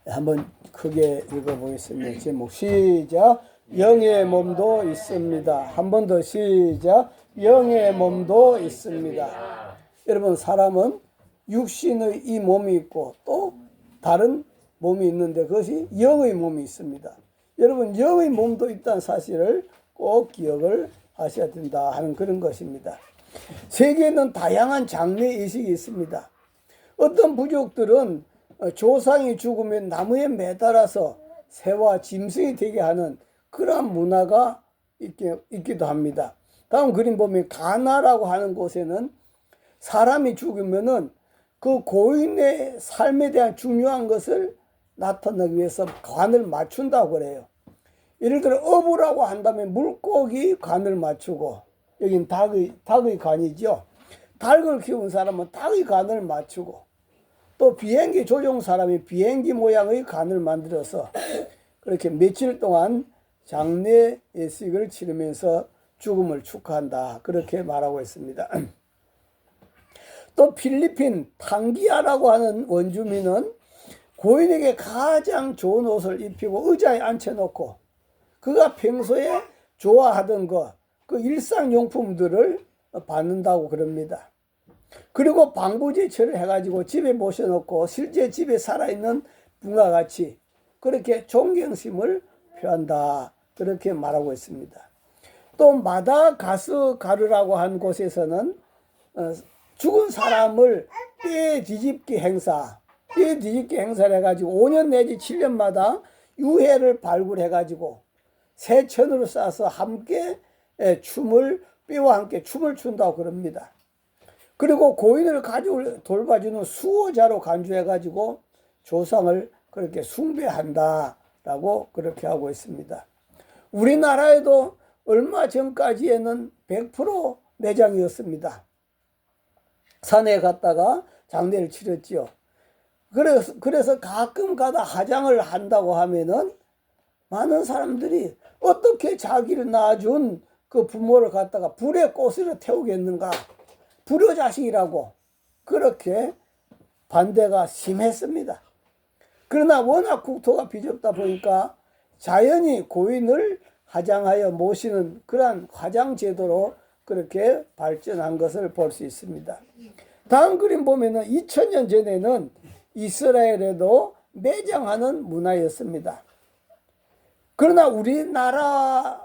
한번 크게 읽어보겠습니다. 제목 시작. 영의 몸도 있습니다. 한 번 더 시작. 영의 몸도 있습니다. 여러분, 사람은 육신의 이 몸이 있고 또 다른 몸이 있는데 그것이 영의 몸이 있습니다. 여러분, 영의 몸도 있다는 사실을 꼭 기억을 하셔야 된다 하는 그런 것입니다. 세계에는 다양한 장례 의식이 있습니다. 어떤 부족들은 조상이 죽으면 나무에 매달아서 새와 짐승이 되게 하는 그러한 문화가 있기도 합니다. 다음 그림 보면 가나라고 하는 곳에는 사람이 죽으면은 그 고인의 삶에 대한 중요한 것을 나타내기 위해서 관을 맞춘다고 그래요. 예를 들어 어부라고 한다면 물고기 관을 맞추고, 여긴 닭의 관이죠. 닭을 키운 사람은 닭의 관을 맞추고, 또 비행기 조종 사람이 비행기 모양의 관을 만들어서 그렇게 며칠 동안 장례 예식을 치르면서 죽음을 축하한다, 그렇게 말하고 있습니다. 또 필리핀 탕기아라고 하는 원주민은 고인에게 가장 좋은 옷을 입히고 의자에 앉혀놓고 그가 평소에 좋아하던 그 일상용품들을 받는다고 그럽니다. 그리고 방부제처를 해가지고 집에 모셔놓고 실제 집에 살아있는 분과 같이 그렇게 존경심을 표한다, 그렇게 말하고 있습니다. 또 마다가스카르라고 한 곳에서는 죽은 사람을 뼈 뒤집기 행사를 해가지고 5년 내지 7년마다 유해를 발굴해가지고 새천으로 싸서 함께 뼈와 함께 춤을 춘다고 그럽니다. 그리고 고인을 가지고 돌봐주는 수호자로 간주해가지고 조상을 그렇게 숭배한다라고 그렇게 하고 있습니다. 우리나라에도 얼마 전까지에는 100% 매장이었습니다. 산에 갔다가 장례를 치렀지요. 그래서 가끔 가다 화장을 한다고 하면은 많은 사람들이 어떻게 자기를 낳아준 그 부모를 갖다가 불에 꽃으로 태우겠는가, 불효자식이라고 그렇게 반대가 심했습니다. 그러나 워낙 국토가 비좁다 보니까 자연히 고인을 화장하여 모시는 그러한 화장 제도로 그렇게 발전한 것을 볼 수 있습니다. 다음 그림 보면은 2000년 전에는 이스라엘에도 매장하는 문화였습니다. 그러나 우리나라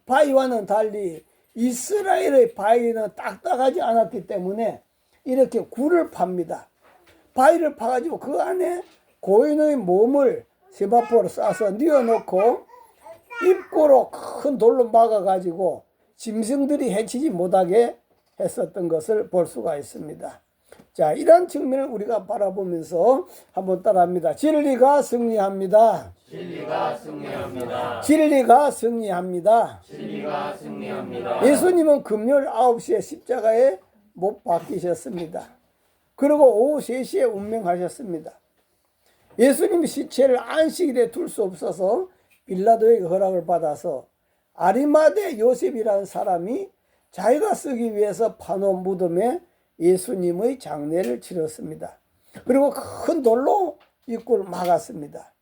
바위와는 달리 이스라엘의 바위는 딱딱하지 않았기 때문에 이렇게 굴을 팝니다. 바위를 파가지고 그 안에 고인의 몸을 세마포로 싸서 뉘어놓고 입구로 큰 돌로 막아가지고 짐승들이 해치지 못하게 했었던 것을 볼 수가 있습니다. 자, 이런 측면을 우리가 바라보면서 한번 따라합니다. 진리가 승리합니다. 진리가 승리합니다. 진리가 승리합니다. 진리가 승리합니다. 예수님은 금요일 9시에 십자가에 못 박히셨습니다. 그리고 오후 3시에 운명하셨습니다. 예수님이 시체를 안식일에 둘 수 없어서 빌라도에게 허락을 받아서 아리마대 요셉이라는 사람이 자기가 쓰기 위해서 파놓은 무덤에 예수님의 장례를 치렀습니다. 그리고 큰 돌로 입구를 막았습니다.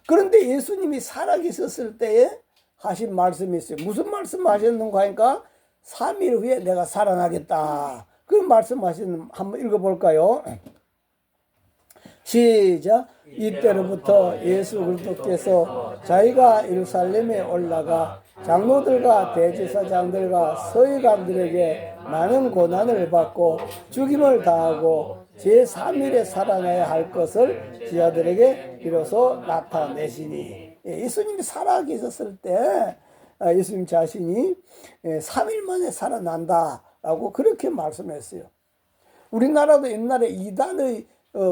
그런데 예수님이 살아계셨을 때에 하신 말씀이 있어요. 무슨 말씀 하셨는가 하니까 3일 후에 내가 살아나겠다, 그 말씀하시는, 한번 읽어볼까요? 시작. 이때로부터 예수 그리스도께서 자기가 예루살렘에 올라가 장로들과 대제사장들과 서기관들에게 많은 고난을 받고 죽임을 당하고 제3일에 살아나야 할 것을 지하들에게 비로소 나타내시니. 예수님이 살아계셨을 때 예수님 자신이 3일 만에 살아난다라고 그렇게 말씀했어요. 우리나라도 옛날에 이단의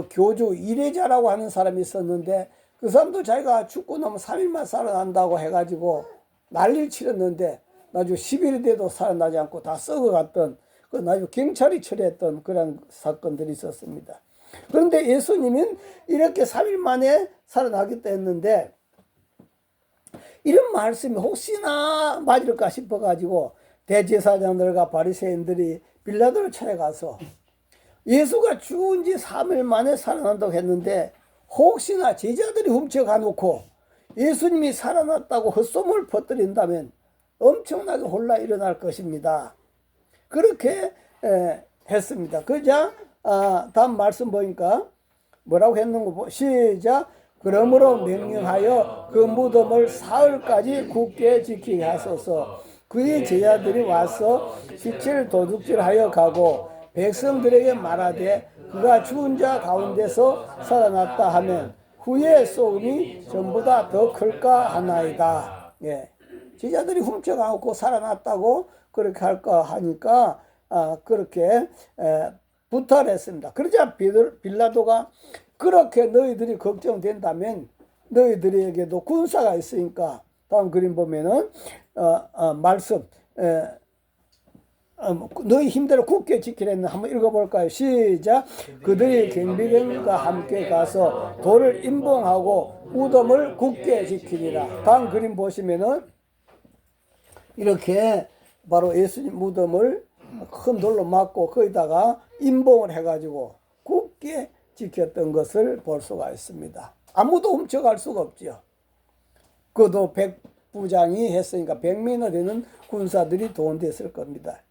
교주 이래자라고 하는 사람이 있었는데 그 사람도 자기가 죽고 나면 3일만 살아난다고 해가지고 난리를 치렀는데 나중에 10일이 돼도 살아나지 않고 다 썩어갔던, 그 나중에 경찰이 처리했던 그런 사건들이 있었습니다. 그런데 예수님은 이렇게 3일 만에 살아나겠다 했는데 이런 말씀이 혹시나 맞을까 싶어가지고 대제사장들과 바리새인들이 빌라도를 찾아가서 예수가 죽은 지 3일 만에 살아난다고 했는데 혹시나 제자들이 훔쳐가 놓고 예수님이 살아났다고 헛소문을 퍼뜨린다면 엄청나게 혼란이 일어날 것입니다. 그렇게 했습니다. 그자 다음 말씀 보니까 뭐라고 했는가 시작. 그러므로 명령하여 그 무덤을 사흘까지 굳게 지키게 하소서. 그의 제자들이 와서 시체를 도둑질하여 가고 백성들에게 말하되 그가 죽은 자 가운데서 살아났다 하면 후에 소음이 전보다 더 클까 하나이다. 예. 제자들이 훔쳐가고 살아났다고 그렇게 할까 하니까 그렇게 부탁했습니다. 그러자 빌라도가 그렇게 너희들이 걱정된다면 너희들에게도 군사가 있으니까 다음 그림 보면은 말씀 너희 힘대로 굳게 지키려는 한번 읽어볼까요? 시작. 그들이 경비병과 함께 가서 돌을 임봉하고 무덤을 굳게 지키리라. 다음 그림 보시면은 이렇게 바로 예수님 무덤을 큰 돌로 막고 거기다가 임봉을 해가지고 굳게 지켰던 것을 볼 수가 있습니다. 아무도 훔쳐갈 수가 없죠. 그도 백부장이 했으니까 백민을 되는 군사들이 동원됐을 겁니다.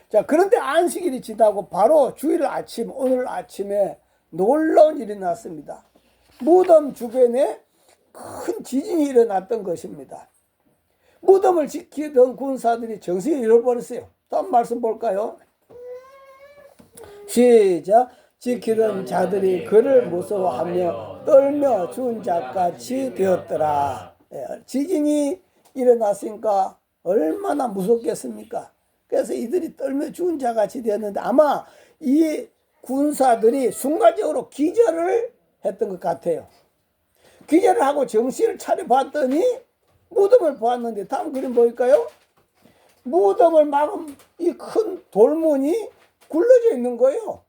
자, 그런데 안식일이 지나고 바로 주일 아침, 오늘 아침에 놀라운 일이 났습니다. 무덤 주변에 큰 지진이 일어났던 것입니다. 무덤을 지키던 군사들이 정신을 잃어버렸어요. 다음 말씀 볼까요? 시작. 지키던 자들이 그를 무서워하며 떨며 죽은 자같이 되었더라. 지진이 일어났으니까 얼마나 무섭겠습니까? 그래서 이들이 떨며 죽은 자같이 되었는데 아마 이 군사들이 순간적으로 기절을 했던 것 같아요. 기절을 하고 정신을 차려봤더니 무덤을 보았는데 다음 그림 보일까요? 무덤을 막은 이 큰 돌문이 굴러져 있는 거예요.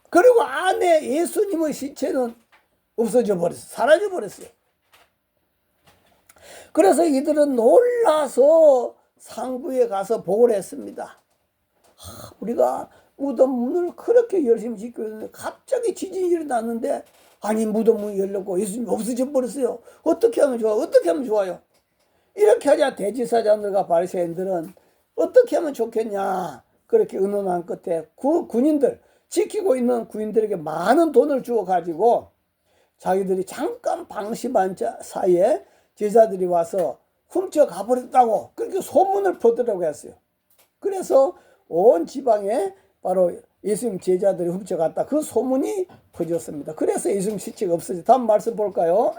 그리고 안에 예수님의 시체는 없어져 버렸어요. 사라져 버렸어요. 그래서 이들은 놀라서 상부에 가서 보고를 했습니다. 우리가 무덤 문을 그렇게 열심히 지키고 있는데 갑자기 지진이 일어났는데 아니 무덤 문이 열렸고 예수님이 없어져 버렸어요. 어떻게 하면 좋아요? 어떻게 하면 좋아요? 이렇게 하자 대지사장들과 바리새인들은 어떻게 하면 좋겠냐 그렇게 의논한 끝에 군인들 지키고 있는 군인들에게 많은 돈을 주어 가지고 자기들이 잠깐 방심한 사이에 제자들이 와서 훔쳐 가버렸다고 그렇게 소문을 퍼뜨리라고 했어요. 그래서 온 지방에 바로 예수님 제자들이 훔쳐갔다 그 소문이 퍼졌습니다. 그래서 예수님 시체가 없어져. 다음 말씀 볼까요?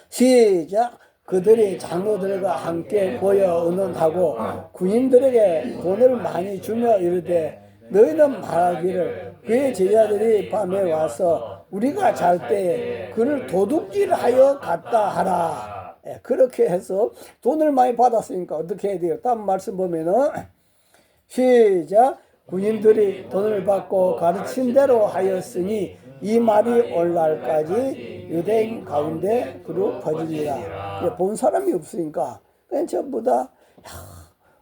시작. 그들이 장로들과 함께 모여 의논하고 군인들에게 돈을 많이 주며 이르되 너희는 말하기를 그의 제자들이 밤에 와서 우리가 잘 때에 그를 도둑질하여 갔다 하라. 그렇게 해서 돈을 많이 받았으니까 어떻게 해야 돼요? 다음 말씀 보면은 시작. 군인들이 돈을 받고 가르친 대로 하였으니 이 말이 오늘날까지 유대인 가운데 그로 퍼지리라. 본 사람이 없으니까 그냥 전부 다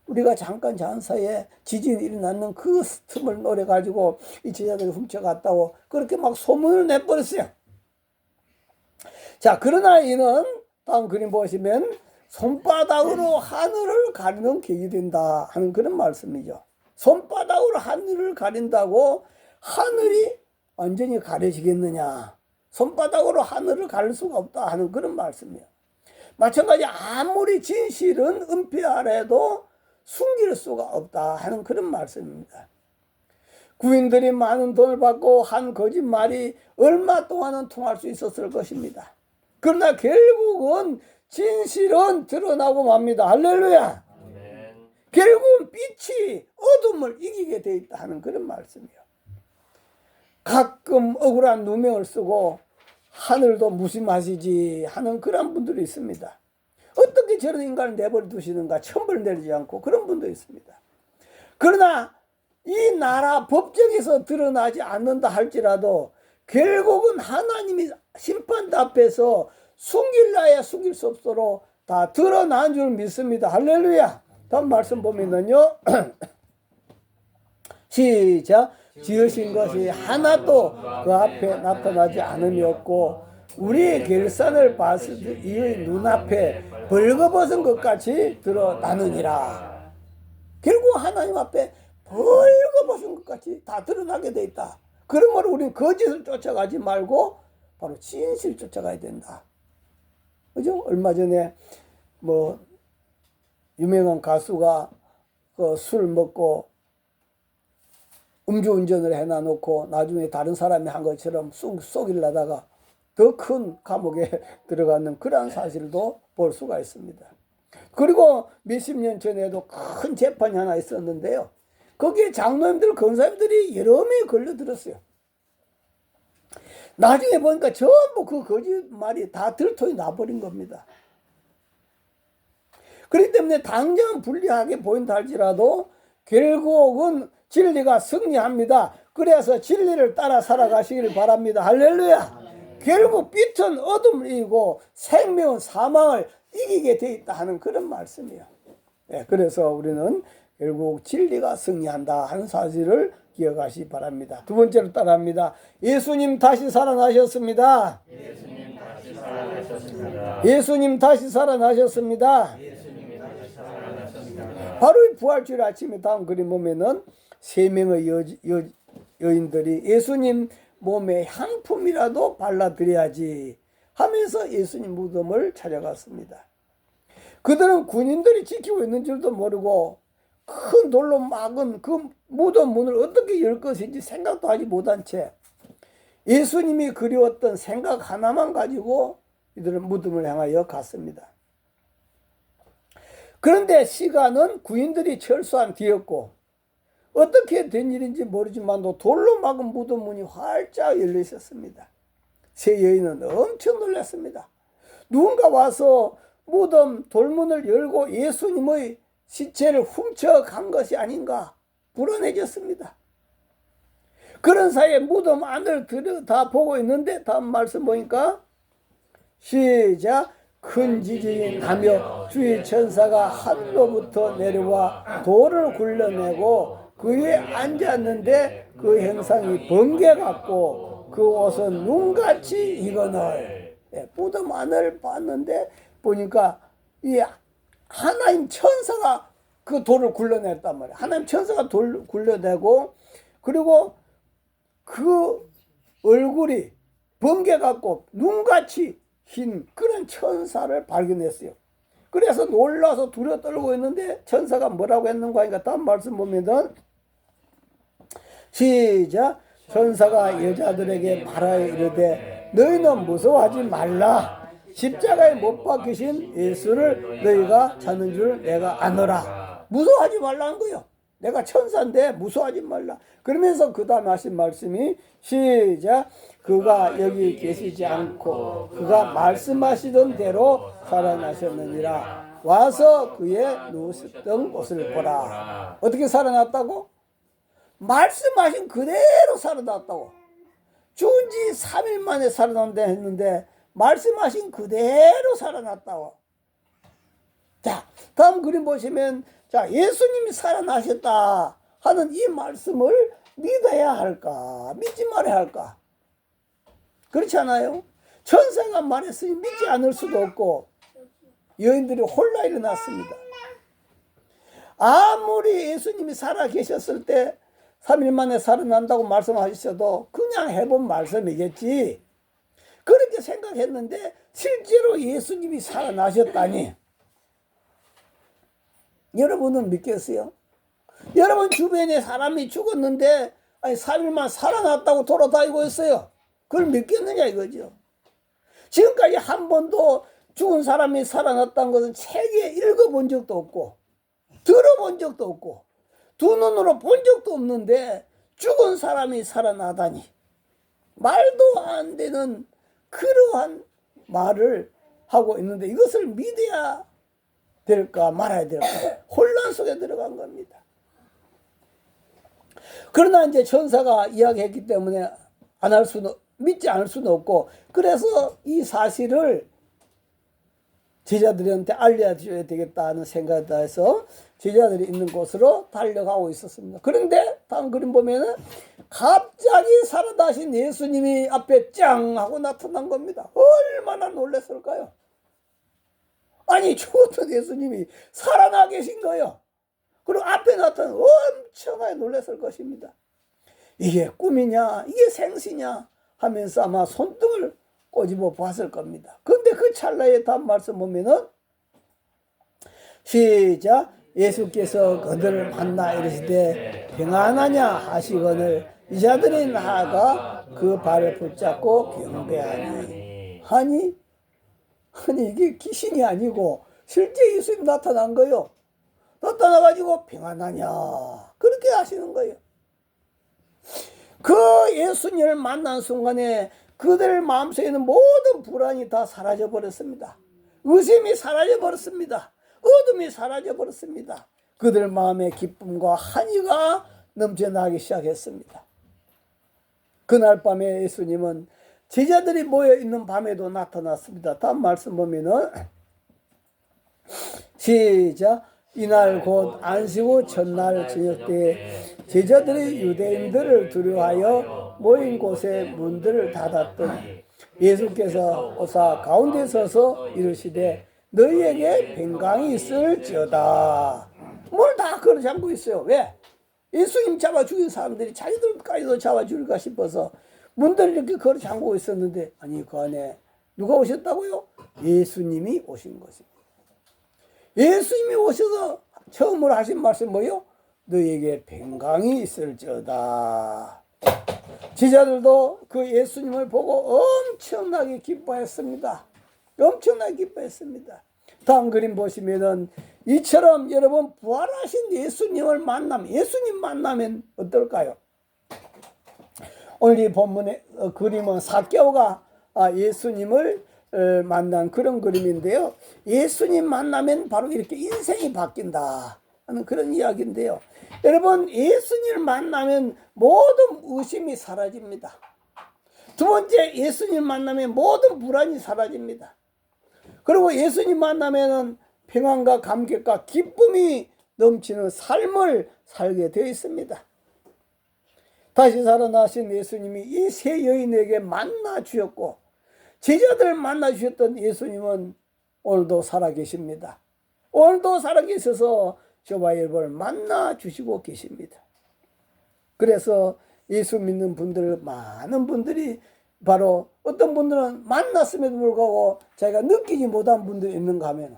우리가 잠깐 잔 사이에 지진이 일어났는 그 틈을 노려가지고 이 제자들이 훔쳐갔다고 그렇게 막 소문을 내버렸어요. 자, 그러나 이는 다음 그림 보시면 손바닥으로 하늘을 가리는 격이 된다 하는 그런 말씀이죠. 손바닥으로 하늘을 가린다고 하늘이 완전히 가려지겠느냐. 손바닥으로 하늘을 가릴 수가 없다 하는 그런 말씀이에요. 마찬가지 아무리 진실은 은폐하래도 숨길 수가 없다 하는 그런 말씀입니다. 구인들이 많은 돈을 받고 한 거짓말이 얼마 동안은 통할 수 있었을 것입니다. 그러나 결국은 진실은 드러나고 맙니다. 할렐루야. 아멘. 결국은 빛이 어둠을 이기게 돼 있다 하는 그런 말씀이에요. 가끔 억울한 누명을 쓰고 하늘도 무심하시지 하는 그런 분들이 있습니다. 어떻게 저런 인간을 내버려 두시는가 천벌 내리지 않고 그런 분도 있습니다. 그러나 이 나라 법정에서 드러나지 않는다 할지라도 결국은 하나님이 심판 앞에서 숨길라야 숨길 수 없도록 다 드러난 줄 믿습니다. 할렐루야. 다음 말씀 보면은요. 시작. 지으신 것이 하나도 그 앞에 나타나지 않음이 없고 우리의 결산을 봤을 때 이의 눈앞에 벌거벗은 것 같이 드러나느니라. 결국 하나님 앞에 벌거벗은 것 같이 다 드러나게 돼 있다. 그러므로 우리는 거짓을 쫓아가지 말고 바로 진실을 쫓아가야 된다. 그죠? 얼마 전에 뭐 유명한 가수가 그 술 먹고 음주운전을 해놔놓고 나중에 다른 사람이 한 것처럼 쏘기려다가 더 큰 감옥에 들어가는 그러한 사실도 볼 수가 있습니다. 그리고 몇십 년 전에도 큰 재판이 하나 있었는데요. 거기에 장로님들, 권사님들이 여러 명이 걸려들었어요. 나중에 보니까 전부 그 거짓말이 다 들통이 나버린 겁니다. 그렇기 때문에 당장 불리하게 보인다 할지라도 결국은 진리가 승리합니다. 그래서 진리를 따라 살아가시기를 바랍니다. 할렐루야. 결국 빛은 어둠을 이기고 생명은 사망을 이기게 돼 있다 하는 그런 말씀이에요. 네, 그래서 우리는 결국 진리가 승리한다 하는 사실을 기억하시기 바랍니다. 두 번째로 따라합니다. 예수님 다시 살아나셨습니다. 예수님 다시 살아나셨습니다. 예수님 다시 살아나셨습니다. 바로 이 부활주일 아침에 다음 그림 보면은 세 명의 여인들이 예수님 몸에 향품이라도 발라드려야지 하면서 예수님 무덤을 찾아갔습니다. 그들은 군인들이 지키고 있는 줄도 모르고 큰 돌로 막은 그 무덤 문을 어떻게 열 것인지 생각도 하지 못한 채 예수님이 그리웠던 생각 하나만 가지고 이들은 무덤을 향하여 갔습니다. 그런데 시간은 구인들이 철수한 뒤였고 어떻게 된 일인지 모르지만 돌로 막은 무덤 문이 활짝 열려 있었습니다. 세 여인은 엄청 놀랐습니다. 누군가 와서 무덤 돌문을 열고 예수님의 시체를 훔쳐간 것이 아닌가 불안해졌습니다. 그런 사이에 무덤 안을 들여다 보고 있는데 다음 말씀 보니까 시작. 큰 지진이 나며 주의 천사가 하늘로부터 내려와 돌을 굴려내고 그 위에 앉았는데 그 형상이 번개 같고 그 옷은 눈같이 익어늘. 무덤 안을 봤는데 보니까 이 하나님 천사가 그 돌을 굴려냈단 말이에요. 하나님 천사가 돌을 굴려내고 그리고 그 얼굴이 번개 같고 눈같이 흰 그런 천사를 발견했어요. 그래서 놀라서 두려워 떨고 있는데 천사가 뭐라고 했는가 하니까 다음 말씀 보면은 시작. 천사가 여자들에게 말하여 이르되 너희는 무서워하지 말라. 십자가에 못 박히신 예수를 너희가 찾는 줄 내가 아노라. 무서워하지 말라는 거예요. 내가 천사인데 무서워하지 말라. 그러면서 그 다음 하신 말씀이 시작. 그가 여기 계시지 않고 그가 말씀하시던 대로 살아나셨느니라. 와서 그의 누우셨던 곳을 보라. 어떻게 살아났다고? 말씀하신 그대로 살아났다고. 죽은 지 3일 만에 살아난다 했는데 말씀하신 그대로 살아났다고. 자, 다음 그림 보시면 자, 예수님이 살아나셨다 하는 이 말씀을 믿어야 할까? 믿지 말아야 할까? 그렇지 않아요? 천사가 말했으니 믿지 않을 수도 없고 여인들이 홀라 일어났습니다. 아무리 예수님이 살아 계셨을 때 3일 만에 살아난다고 말씀하셨어도 그냥 해본 말씀이겠지. 그렇게 생각했는데 실제로 예수님이 살아나셨다니 여러분은 믿겠어요? 여러분 주변에 사람이 죽었는데 아니 3일만 살아났다고 돌아다니고 있어요. 그걸 믿겠느냐 이거죠. 지금까지 한 번도 죽은 사람이 살아났다는 것은 책에 읽어본 적도 없고 들어본 적도 없고 두 눈으로 본 적도 없는데 죽은 사람이 살아나다니 말도 안 되는 그러한 말을 하고 있는데 이것을 믿어야 될까 말아야 될까 혼란 속에 들어간 겁니다. 그러나 이제 천사가 이야기했기 때문에 안 할 수는 믿지 않을 수는 없고 그래서 이 사실을 제자들한테 알려줘야 되겠다는 생각을 해서 제자들이 있는 곳으로 달려가고 있었습니다. 그런데 다음 그림 보면은 갑자기 살아나신 예수님이 앞에 짱 하고 나타난 겁니다. 얼마나 놀랐을까요? 아니, 죽었던 예수님이 살아나 계신 거예요. 그리고 앞에 나타나 엄청나게 놀랐을 것입니다. 이게 꿈이냐, 이게 생시냐 하면서 아마 손등을 꼬집어 봤을 겁니다. 그런데 그 찰나에 다음 말씀 보면은 시작. 예수께서 그들을 만나 이르시되 평안하냐 하시거늘 이자들이 나아가 그 발을 붙잡고 경배하니. 아니 이게 귀신이 아니고 실제 예수님 나타난 거예요. 나타나가지고 평안하냐 그렇게 하시는 거예요. 그 예수님을 만난 순간에 그들 마음속에 있는 모든 불안이 다 사라져 버렸습니다. 의심이 사라져 버렸습니다. 어둠이 사라져 버렸습니다. 그들 마음의 기쁨과 한이가 넘쳐나기 시작했습니다. 그날 밤에 예수님은 제자들이 모여 있는 밤에도 나타났습니다. 다음 말씀 보면은 시작. 이날 곧 안식 후 첫날 저녁 때에 제자들이 유대인들을 두려워하여 모인 곳에 문들을 닫았더니 예수께서 오사 가운데 서서 이르시되 너희에게 평강이 있을지어다. 뭘 다 걸어 잠고 있어요. 왜? 예수님 잡아 죽인 사람들이 자기들까지도 잡아 죽일까 싶어서 문들을 이렇게 걸어 잠그고 있었는데, 아니 그 안에 누가 오셨다고요? 예수님이 오신 것입니다. 예수님이 오셔서 처음으로 하신 말씀 뭐요? 너희에게 평강이 있을지어다. 제자들도 그 예수님을 보고 엄청나게 기뻐했습니다. 엄청나게 기뻐했습니다. 다음 그림 보시면은 이처럼 여러분 부활하신 예수님을 만나면, 예수님 만나면 어떨까요? 오늘 이 본문의 그림은 삭개오가 예수님을 만난 그런 그림인데요. 예수님 만나면 바로 이렇게 인생이 바뀐다 하는 그런 이야기인데요. 여러분 예수님을 만나면 모든 의심이 사라집니다. 두 번째, 예수님 만나면 모든 불안이 사라집니다. 그리고 예수님 만나면은 평안과 감격과 기쁨이 넘치는 삶을 살게 되어 있습니다. 다시 살아나신 예수님이 이 세 여인에게 만나 주셨고 제자들 만나 주셨던 예수님은 오늘도 살아계십니다. 오늘도 살아계셔서 저와 여러분을 만나 주시고 계십니다. 그래서 예수 믿는 분들, 많은 분들이 바로 어떤 분들은 만났음에도 불구하고 자기가 느끼지 못한 분들이 있는가 하면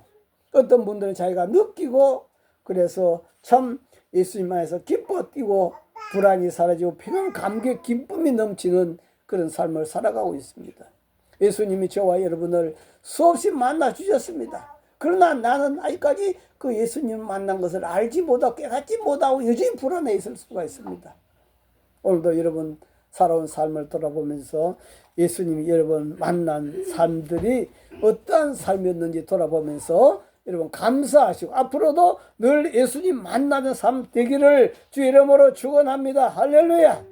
어떤 분들은 자기가 느끼고 그래서 참 예수님 안에서 기뻐 뛰고 불안이 사라지고 평안, 감격, 기쁨이 넘치는 그런 삶을 살아가고 있습니다. 예수님이 저와 여러분을 수없이 만나 주셨습니다. 그러나 나는 아직까지 그 예수님 만난 것을 알지 못하고 깨닫지 못하고 여전히 불안해 있을 수가 있습니다. 오늘도 여러분 살아온 삶을 돌아보면서 예수님이 여러분 만난 삶들이 어떠한 삶이었는지 돌아보면서 여러분 감사하시고 앞으로도 늘 예수님 만나는 삶 되기를 주 이름으로 축원합니다. 할렐루야.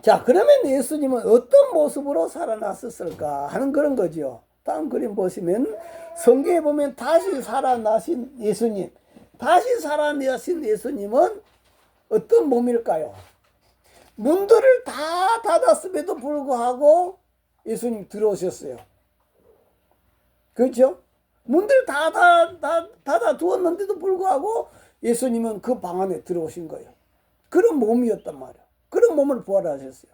자, 그러면 예수님은 어떤 모습으로 살아났었을까 하는 그런 거죠. 다음 그림 보시면 성경에 보면 다시 살아나신 예수님, 다시 살아나신 예수님은 어떤 몸일까요? 문들을 다 닫았음에도 불구하고 예수님 들어오셨어요. 그렇죠? 문들을 다 닫아 두었는데도 불구하고 예수님은 그 방 안에 들어오신 거예요. 그런 몸이었단 말이에요. 그런 몸을 부활하셨어요.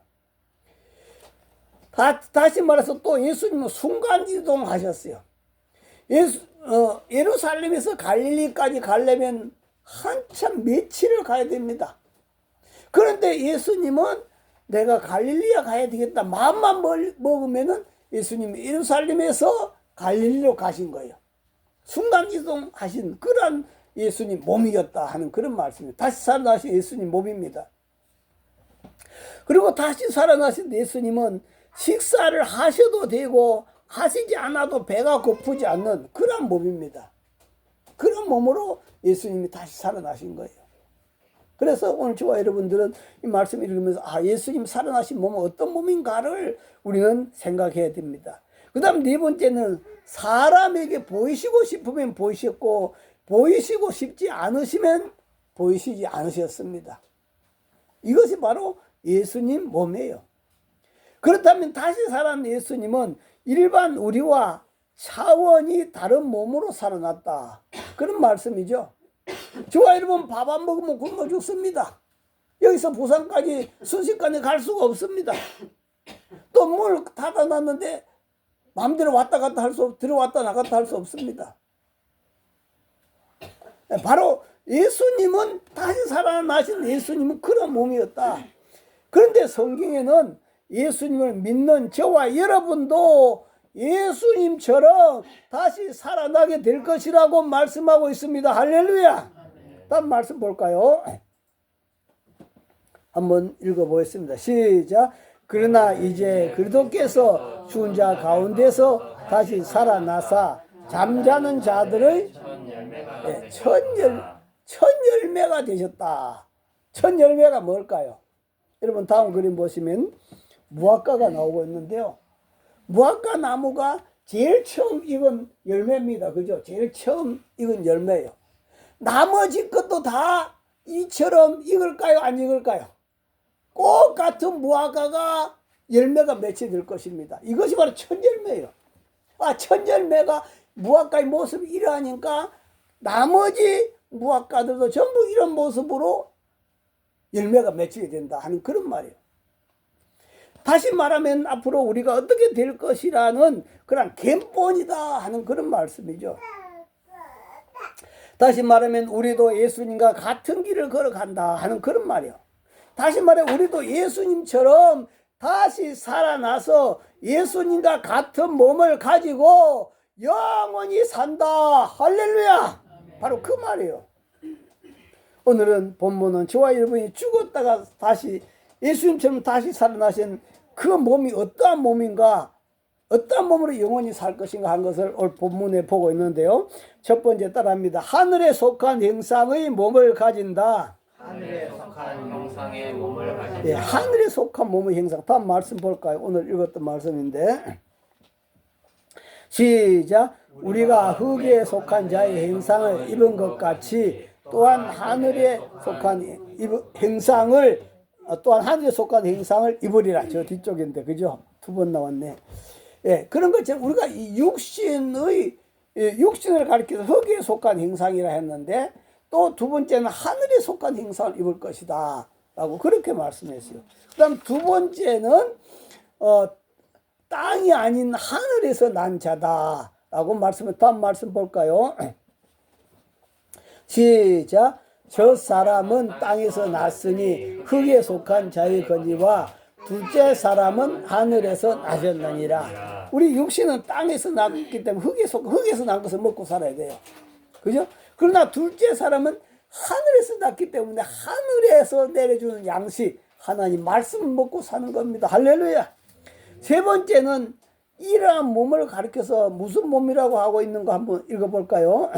다시 말해서 또 예수님은 순간이동 하셨어요. 예루살렘에서 갈릴리까지 가려면 한참 며칠을 가야 됩니다. 그런데 예수님은 내가 갈릴리에 가야 되겠다 마음만 먹으면은 예수님이 예루살렘에서 갈릴리로 가신 거예요. 순간이동 하신 그런 예수님 몸이었다 하는 그런 말씀입니다. 다시 살아나신 예수님 몸입니다. 그리고 다시 살아나신 예수님은 식사를 하셔도 되고 하시지 않아도 배가 고프지 않는 그런 몸입니다. 그런 몸으로 예수님이 다시 살아나신 거예요. 그래서 오늘 저와 여러분들은 이 말씀을 읽으면서 예수님 살아나신 몸은 어떤 몸인가를 우리는 생각해야 됩니다. 그 다음 네 번째는 사람에게 보이시고 싶으면 보이셨고 보이시고 싶지 않으시면 보이시지 않으셨습니다. 이것이 바로 예수님 몸이에요. 그렇다면 다시 살아난 예수님은 일반 우리와 차원이 다른 몸으로 살아났다. 그런 말씀이죠. 저와 여러분 밥 안 먹으면 굶어 죽습니다. 여기서 부산까지 순식간에 갈 수가 없습니다. 또 물 닫아놨는데 마음대로 왔다 갔다 할 수, 들어왔다 나갔다 할 수 없습니다. 바로 예수님은 다시 살아나신 예수님은 그런 몸이었다. 그런데 성경에는 예수님을 믿는 저와 여러분도 예수님처럼 다시 살아나게 될 것이라고 말씀하고 있습니다. 할렐루야. 다음 말씀 볼까요? 한번 읽어보겠습니다. 시작. 그러나 이제 그리스도께서 죽은 자 가운데서 다시 살아나사 잠자는 자들의 첫 열매가 되셨다. 첫 열매가 뭘까요? 여러분 다음 그림 보시면 무화과가 나오고 있는데요. 무화과 나무가 제일 처음 익은 열매입니다. 그죠? 제일 처음 익은 열매예요. 나머지 것도 다 이처럼 익을까요? 안 익을까요? 꼭 같은 무화과가 열매가 맺혀질 것입니다. 이것이 바로 첫 열매예요. 첫 열매가 무화과의 모습이 이러하니까 나머지 무화과들도 전부 이런 모습으로 열매가 맺히게 된다 하는 그런 말이에요. 다시 말하면 앞으로 우리가 어떻게 될 것이라는 그런 겐본이다 하는 그런 말씀이죠. 다시 말하면 우리도 예수님과 같은 길을 걸어간다 하는 그런 말이에요. 다시 말해 우리도 예수님처럼 다시 살아나서 예수님과 같은 몸을 가지고 영원히 산다. 할렐루야. 바로 그 말이에요. 오늘은 본문은 저와 여러분이 죽었다가 다시 예수님처럼 다시 살아나신 그 몸이 어떠한 몸인가, 어떠한 몸으로 영원히 살 것인가 한 것을 오늘 본문에 보고 있는데요. 첫 번째 따라합니다. 하늘에 속한 형상의 몸을 가진다. 하늘에 속한 형상의 몸을 가진다. 예, 하늘에 속한 몸의 형상. 다음 말씀 볼까요? 오늘 읽었던 말씀인데 시작. 우리가 흙에 속한 자의 형상을 입은 것 같이 또한 하늘에 속한 형상을 또한 하늘에 속한 형상을 입으리라. 저 뒤쪽인데 그죠? 두 번 나왔네. 예, 그런 것처럼 우리가 이 육신을 가리켜서 흙에 속한 형상이라 했는데 또 두 번째는 하늘에 속한 형상을 입을 것이다 라고 그렇게 말씀했어요. 그 다음 두 번째는 땅이 아닌 하늘에서 난 자다 라고 말씀을 다음 말씀 볼까요? 시작. 저 사람은 땅에서 났으니 흙에 속한 자의 건지와 둘째 사람은 하늘에서 나셨느니라. 우리 육신은 땅에서 났기 때문에 흙에서 난 것을 먹고 살아야 돼요. 그죠? 그러나 둘째 사람은 하늘에서 났기 때문에 하늘에서 내려주는 양식, 하나님 말씀을 먹고 사는 겁니다. 할렐루야. 세 번째는 이러한 몸을 가리켜서 무슨 몸이라고 하고 있는 거 한번 읽어볼까요?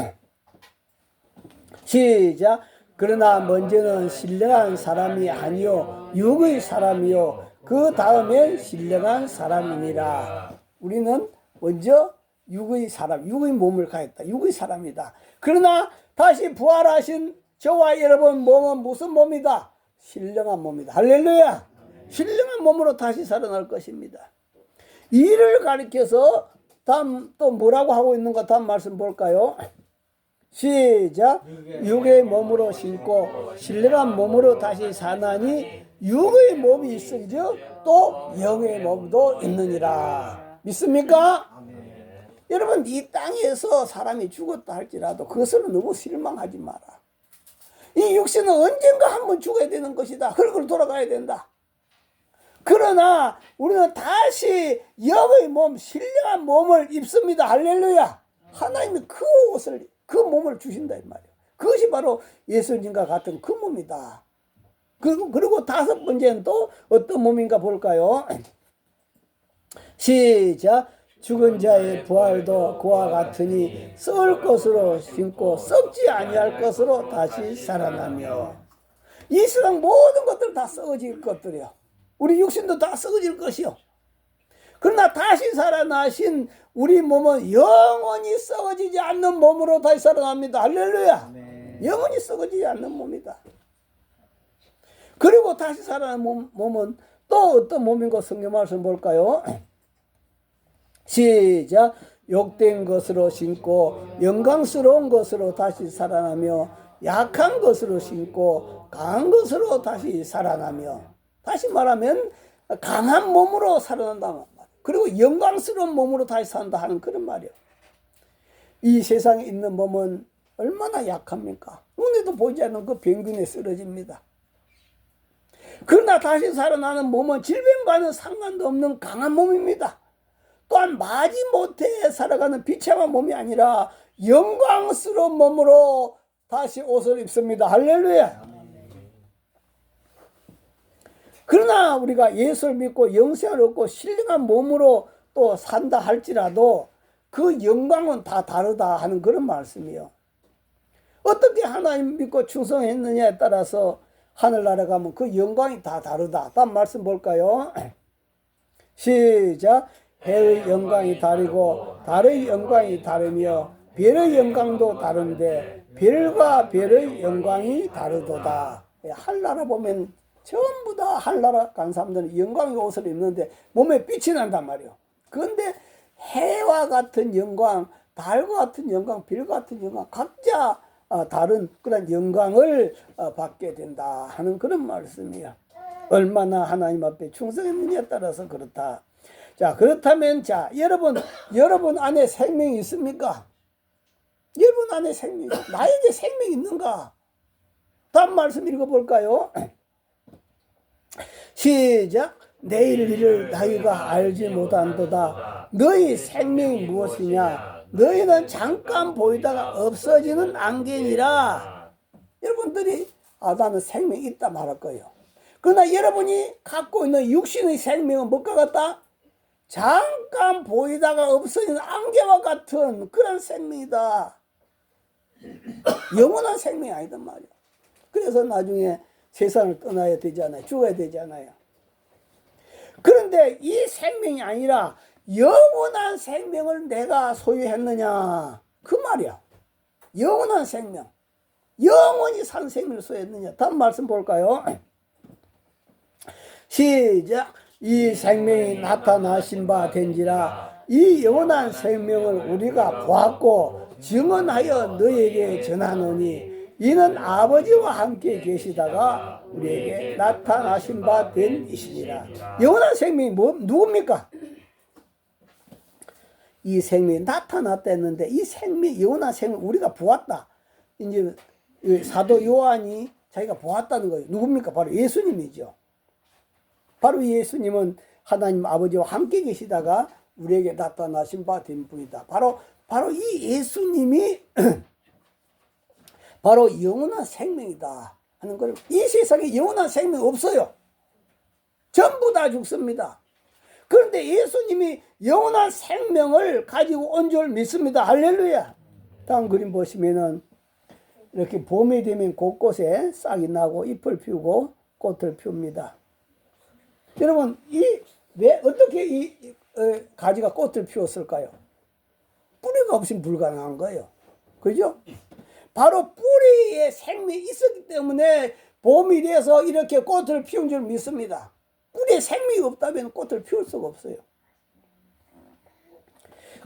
시작. 그러나 먼저는 신령한 사람이 아니요 육의 사람이요 그 다음엔 신령한 사람이니라. 우리는 먼저 육의 사람, 육의 몸을 가졌다. 육의 사람이다. 그러나 다시 부활하신 저와 여러분 몸은 무슨 몸이다? 신령한 몸이다. 할렐루야. 신령한 몸으로 다시 살아날 것입니다. 이를 가리켜서 다음 또 뭐라고 하고 있는가 다음 말씀 볼까요? 시작. 육의 몸으로 신고 신령한 몸으로 다시 사나니 육의 몸이 있으죠 또 영의 몸도 있느니라. 믿습니까? 여러분 이 땅에서 사람이 죽었다 할지라도 그것으로 너무 실망하지 마라. 이 육신은 언젠가 한번 죽어야 되는 것이다. 흙으로 돌아가야 된다. 그러나 우리는 다시 영의 몸, 신령한 몸을 입습니다. 할렐루야. 하나님이 그 옷을, 그 몸을 주신다 이 말이에요. 그것이 바로 예수님과 같은 그 몸이다. 그리고 다섯 번째는 또 어떤 몸인가 볼까요? 시작. 죽은 자의 부활도 그와 같으니 썩을 것으로 신고 썩지 아니할 것으로 다시 살아나며. 이 세상 모든 것들 다 썩어질 것들이요. 우리 육신도 다 썩어질 것이요. 그러나 다시 살아나신 우리 몸은 영원히 썩어지지 않는 몸으로 다시 살아납니다. 할렐루야. 영원히 썩어지지 않는 몸이다. 그리고 다시 살아난 몸은 또 어떤 몸인가 성경 말씀 볼까요? 시작. 욕된 것으로 신고 영광스러운 것으로 다시 살아나며 약한 것으로 신고 강한 것으로 다시 살아나며, 다시 말하면 강한 몸으로 살아난다 말이에요. 그리고 영광스러운 몸으로 다시 산다 하는 그런 말이에요. 이 세상에 있는 몸은 얼마나 약합니까? 눈에도 보이지 않는 그 병균에 쓰러집니다. 그러나 다시 살아나는 몸은 질병과는 상관도 없는 강한 몸입니다. 또한 마지못해 살아가는 비참한 몸이 아니라 영광스러운 몸으로 다시 옷을 입습니다. 할렐루야. 그러나 우리가 예수를 믿고 영생을 얻고 신령한 몸으로 또 산다 할지라도 그 영광은 다 다르다 하는 그런 말씀이에요. 어떻게 하나님 믿고 충성했느냐에 따라서 하늘나라 가면 그 영광이 다 다르다. 다음 말씀 볼까요? 시작. 해의 영광이 다르고 달의 영광이 다르며 별의 영광도 다른데 별과 별의 영광이 다르도다. 하늘나라 보면 전부 다 하늘나라 간 사람들은 영광의 옷을 입는데 몸에 빛이 난단 말이에요. 그런데 해와 같은 영광, 달과 같은 영광, 별과 같은 영광, 각자 다른 그런 영광을 받게 된다 하는 그런 말씀이에요. 얼마나 하나님 앞에 충성했느냐에 따라서 그렇다. 자, 그렇다면 자, 여러분 안에 생명이 있습니까? 여러분 안에 생명이, 나에게 생명이 있는가? 다음 말씀 읽어볼까요? 시작. 내일 일을 너희가 알지 못한도다. 너희 생명이 무엇이냐? 너희는 잠깐 보이다가 없어지는 안개니라. 여러분들이 나는 생명이 있다 말할 거예요. 그러나 여러분이 갖고 있는 육신의 생명은 뭐가 같다? 잠깐 보이다가 없어지는 안개와 같은 그런 생명이다. 영원한 생명이 아니단 말이야. 그래서 나중에 세상을 떠나야 되잖아요. 죽어야 되잖아요. 그런데 이 생명이 아니라 영원한 생명을 내가 소유했느냐 그 말이야. 영원한 생명, 영원히 산 생명을 소유했느냐. 다음 말씀 볼까요? 시작. 이 생명이 나타나신 바 된지라. 이 영원한 생명을 우리가 보았고 증언하여 너에게 전하노니 이는 아버지와 함께 계시다가 우리에게 나타나신 바 된 이시니라. 영원한 생명이 누굽니까? 이 생명이 나타났다 했는데 이 생명, 영원한 생명 우리가 보았다. 이제 사도 요한이 자기가 보았다는 거예요. 누굽니까? 바로 예수님이죠. 바로 예수님은 하나님 아버지와 함께 계시다가 우리에게 나타나신 바 된 분이다. 바로 이 예수님이 바로 영원한 생명이다 하는 걸. 이 세상에 영원한 생명이 없어요. 전부 다 죽습니다. 그런데 예수님이 영원한 생명을 가지고 온 줄 믿습니다. 할렐루야. 다음 그림 보시면은 이렇게 봄이 되면 곳곳에 싹이 나고 잎을 피우고 꽃을 피웁니다. 여러분, 왜 어떻게 이 가지가 꽃을 피웠을까요? 뿌리가 없으면 불가능한 거예요. 그죠? 바로 뿌리에 생명이 있었기 때문에 봄이 돼서 이렇게 꽃을 피운 줄 믿습니다. 뿌리에 생명이 없다면 꽃을 피울 수가 없어요.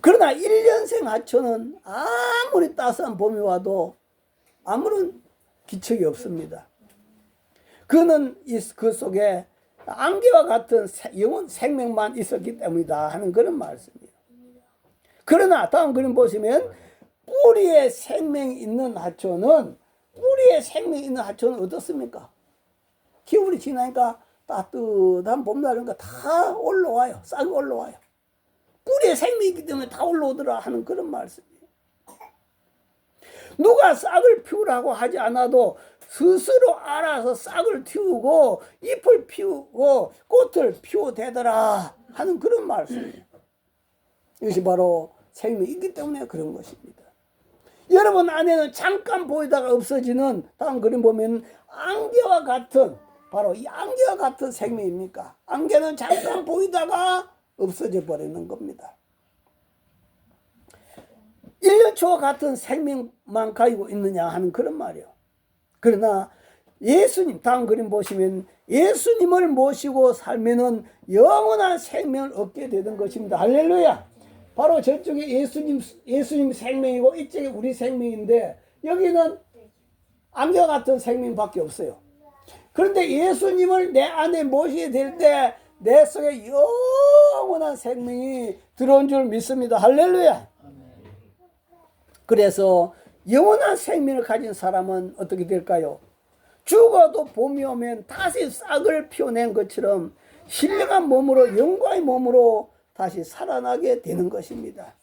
그러나 1년생 하초는 아무리 따스한 봄이 와도 아무런 기척이 없습니다. 그는 그 속에 안개와 같은 영원 생명만 있었기 때문이다 하는 그런 말씀이에요. 그러나 다음 그림 보시면 뿌리에 생명이 있는 하초는 어떻습니까? 겨울이 지나니까 따뜻한 봄날인가 다 올라와요. 싹이 올라와요. 뿌리에 생명이 있기 때문에 다 올라오더라 하는 그런 말씀이에요. 누가 싹을 피우라고 하지 않아도 스스로 알아서 싹을 틔우고 잎을 피우고 꽃을 피워대더라 하는 그런 말씀이에요. 이것이 바로 생명이 있기 때문에 그런 것입니다. 여러분 안에는 잠깐 보이다가 없어지는, 다음 그림 보면 안개와 같은, 바로 이 안개와 같은 생명입니까? 안개는 잠깐 보이다가 없어져 버리는 겁니다. 1년초와 같은 생명만 가지고 있느냐 하는 그런 말이에요. 그러나 예수님, 다음 그림 보시면 예수님을 모시고 살면은 영원한 생명을 얻게 되는 것입니다. 할렐루야. 바로 저쪽에 예수님 생명이고 이쪽에 우리 생명인데 여기는 안개와 같은 생명밖에 없어요. 그런데 예수님을 내 안에 모시게 될 때 내 속에 영원한 생명이 들어온 줄 믿습니다. 할렐루야. 그래서 영원한 생명을 가진 사람은 어떻게 될까요? 죽어도 봄이 오면 다시 싹을 피워낸 것처럼 신령한 몸으로, 영광의 몸으로 다시 살아나게 되는 것입니다.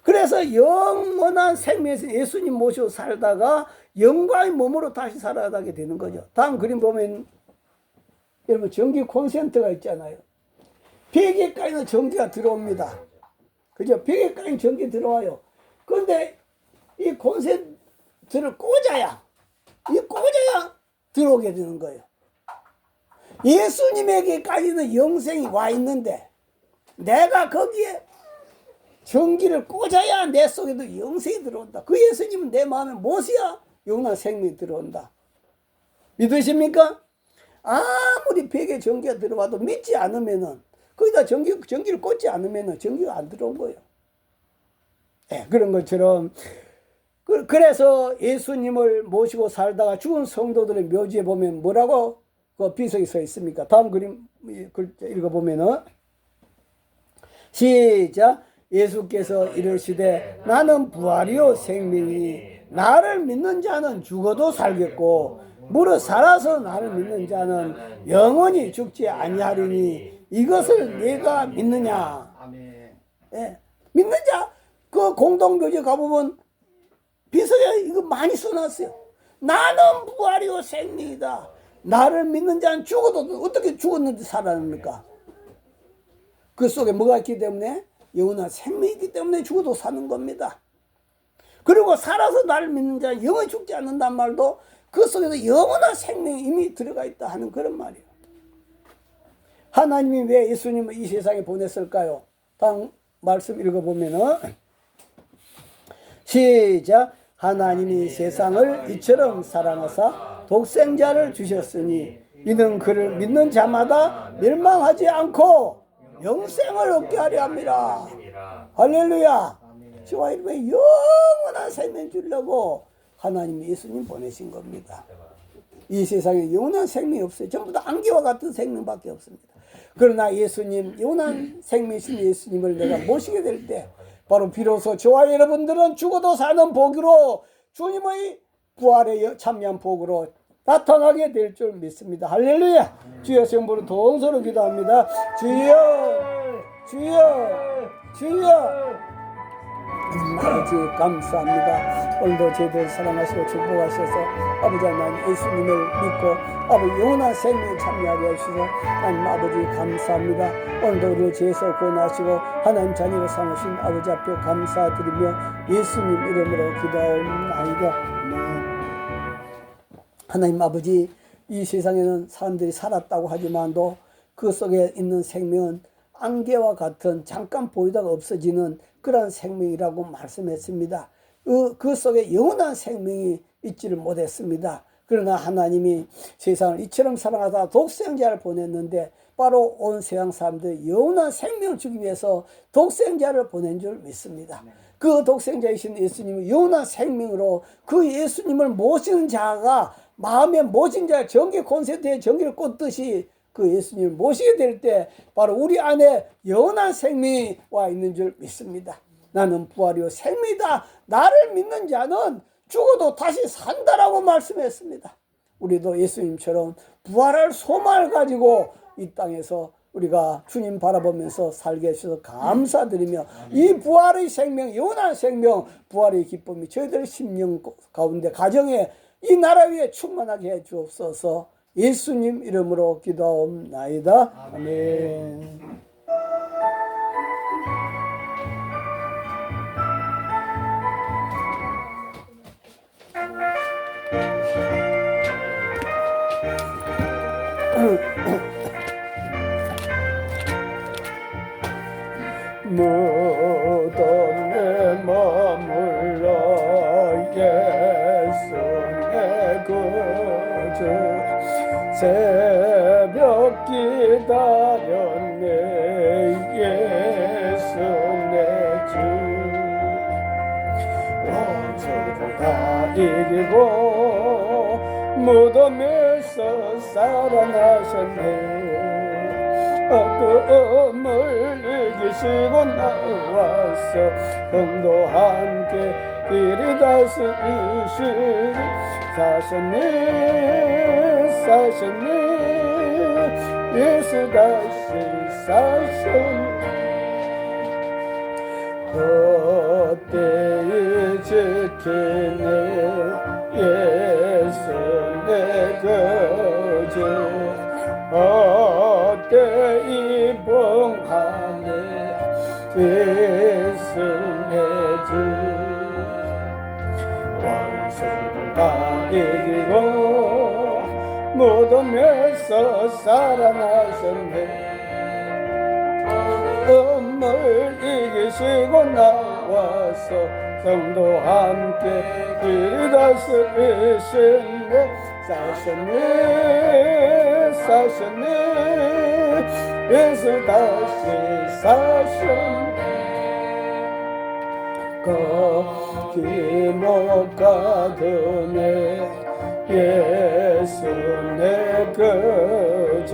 그래서 영원한 생명에서 예수님 모시고 살다가 영광의 몸으로 다시 살아나게 되는 거죠. 다음 그림 보면 여러분 전기 콘센트가 있잖아요. 베개까지는 전기가 들어옵니다. 그죠? 베개까지 전기 들어와요. 그런데 이 콘센트를 꽂아야 들어오게 되는 거예요. 예수님에게까지는 영생이 와 있는데 내가 거기에 전기를 꽂아야 내 속에도 영생이 들어온다. 그 예수님은 내 마음에 모셔야 영원한 생명이 들어온다. 믿으십니까? 아무리 벽에 전기가 들어와도 믿지 않으면은 거기다 전기를 꽂지 않으면은 전기가 안 들어온 거예요. 네, 그런 것처럼 그래서 예수님을 모시고 살다가 죽은 성도들의 묘지에 보면 뭐라고 그 비석이 서 있습니까? 다음 그림 읽어보면은 시작. 예수께서 이르시되 나는 부활이요 생명이니 나를 믿는 자는 죽어도 살겠고 무릇 살아서 나를 믿는 자는 영원히 죽지 아니하리니 이것을 네가 믿느냐? 예, 믿는 자 그 공동묘지 가보면 비석에 이거 많이 써놨어요. 나는 부활이요 생명이다. 나를 믿는 자는 죽어도 어떻게 죽었는지 살아납니까? 그 속에 뭐가 있기 때문에? 영원한 생명이 있기 때문에 죽어도 사는 겁니다. 그리고 살아서 나를 믿는 자는 영원히 죽지 않는다는 말도 그 속에서 영원한 생명이 이미 들어가 있다 하는 그런 말이에요. 하나님이 왜 예수님을 이 세상에 보냈을까요? 다음 말씀 읽어보면은 시작. 하나님이 세상을 이처럼 사랑하사 독생자를 주셨으니 이는 그를 믿는 자마다 멸망하지 않고 영생을 얻게 하려 합니다. 할렐루야. 저와 여러분의 영원한 생명 주려고 하나님이 예수님 보내신 겁니다. 이 세상에 영원한 생명이 없어요. 전부 다 안개와 같은 생명밖에 없습니다. 그러나 예수님, 영원한 생명이신 예수님을 내가 모시게 될 때 바로 비로소 저와 여러분들은 죽어도 사는 복으로 주님의 부활에 참여한 복으로 나타나게 될 줄 믿습니다. 할렐루야. 주여 성부로 동서로 기도합니다. 주여 아버지 감사합니다. 오늘도 저희들 사랑하시고 축복하셔서 아버지 하나님 예수님을 믿고 아버지 영원한 생명에 참여하게 하시고 하나님 아버지 감사합니다. 오늘도 우리를 죄에서 구원하시고 하나님 자녀로 삼으신 아버지 앞에 감사드리며 예수님 이름으로 기도하옵나이다. 하나님 아버지 이 세상에는 사람들이 살았다고 하지만도 그 속에 있는 생명은 안개와 같은 잠깐 보이다가 없어지는 그런 생명이라고 말씀했습니다. 그 속에 영원한 생명이 있지를 못했습니다. 그러나 하나님이 세상을 이처럼 사랑하사 독생자를 보냈는데 바로 온 세상 사람들이 영원한 생명을 주기 위해서 독생자를 보낸 줄 믿습니다. 그 독생자이신 예수님은 영원한 생명으로 그 예수님을 모시는 자가 마음에 모신 자 전기 콘센트에 전기를 꽂듯이 그 예수님을 모시게 될 때 바로 우리 안에 영원한 생명이 와 있는 줄 믿습니다. 나는 부활이요 생명이다. 나를 믿는 자는 죽어도 다시 산다라고 말씀했습니다. 우리도 예수님처럼 부활할 소망을 가지고 이 땅에서 우리가 주님 바라보면서 살게 해주셔서 감사드리며 이 부활의 생명, 영원한 생명, 부활의 기쁨이 저희들 심령 가운데 가정에 이 나라 위에 충만하게 해 주옵소서. 예수님 이름으로 기도하옵나이다. 아멘. 새벽 기다렸네 예수 내 주 원수를 다 이기고 무덤에서 살아나셨네 어둠을 이기시고 나와서 형도 함께 길이 다스리시니 사셨네 예수 다시 사셨네 그때에 지키네 예수 내 거주 어때이 봉하네 예수 내 주 원수를 다 이기고 무덤에서 살아나셨네 어둠을 이기시고 나와서 성도 함께 길이 다스리시네 사셨네 예수 다시 사셨네 거기 못 가더네 예수 내 거저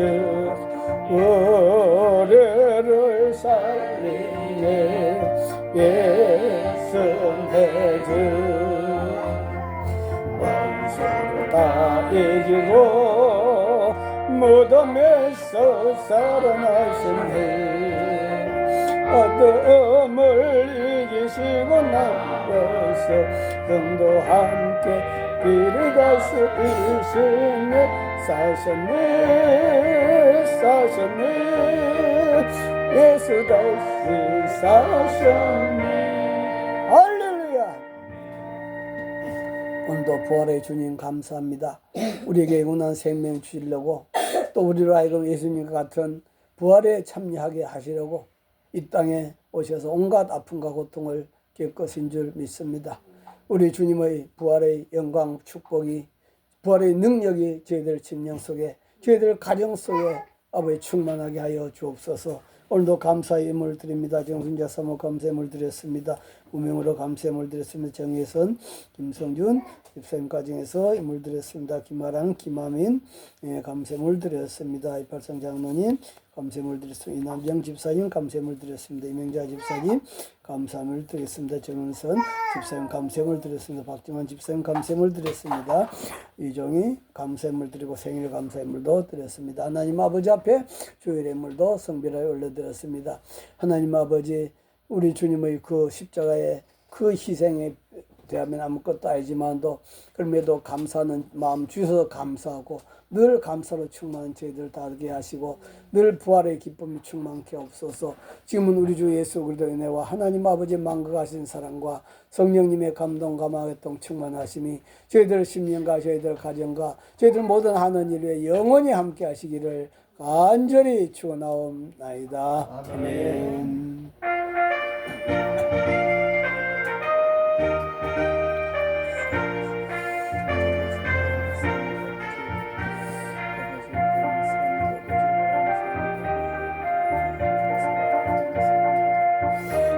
우리를 살리네 예수 내 주 원수를 다 이기고 무덤에서 살아나셨네 어둠을 이기시고 나와서 형도 함께 길을 다스리시네 사셨네 예수 다시 사셨네 할렐루야 오늘도 부활의 주님 감사합니다 우리에게 영원한 생명 주시려고 또 우리로 하여금 예수님과 같은 부활에 참여하게 하시려고 이 땅에 오셔서 온갖 아픔과 고통을 겪으신 줄 믿습니다. 우리 주님의 부활의 영광 축복이 부활의 능력이 저희들 심령 속에 저희들 가정 속에 아버지 충만하게 하여 주옵소서. 오늘도 감사의 예물을 드립니다. 정순자 사모 감사예물 드렸습니다. 우명으로 감사예물 드렸습니다. 정혜선, 김성준 집사님 가정에서 예물 드렸습니다. 김아랑, 김아민 감사예물 드렸습니다. 이팔성 장로님 감사예물 드렸습니다. 이남정 집사님 감사예물 드렸습니다. 이명자 집사님 감사예물 드렸습니다. 정은선 집사님 감사예물 드렸습니다. 박정환 집사님 감사예물 드렸습니다. 이종희 감사예물 드리고 생일 감사예물도 드렸습니다. 하나님 아버지 앞에 주일 예물도 성별하여 올려드렸습니다. 하나님 아버지 우리 주님의 그 십자가의 그 희생에 대하면 아무것도 아니지만도 그럼에도 감사하는 마음 주셔서 감사하고 늘 감사로 충만한 저희들 다르게 하시고 늘 부활의 기쁨이 충만케 없어서 지금은 우리 주 예수 그리스도의 은혜와 하나님 아버지 만극하신 사랑과 성령님의 감동 감화교통 충만하심이 저희들 심령과 저희들 가정과 저희들 모든 하는 일에 영원히 함께 하시기를 간절히 축원하옵나이다. 아멘.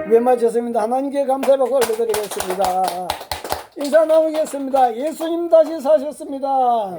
네, 마쳤습니다. 하나님께 감사의 박수 올려드리겠습니다. 인사 나누겠습니다. 예수님 다시 사셨습니다.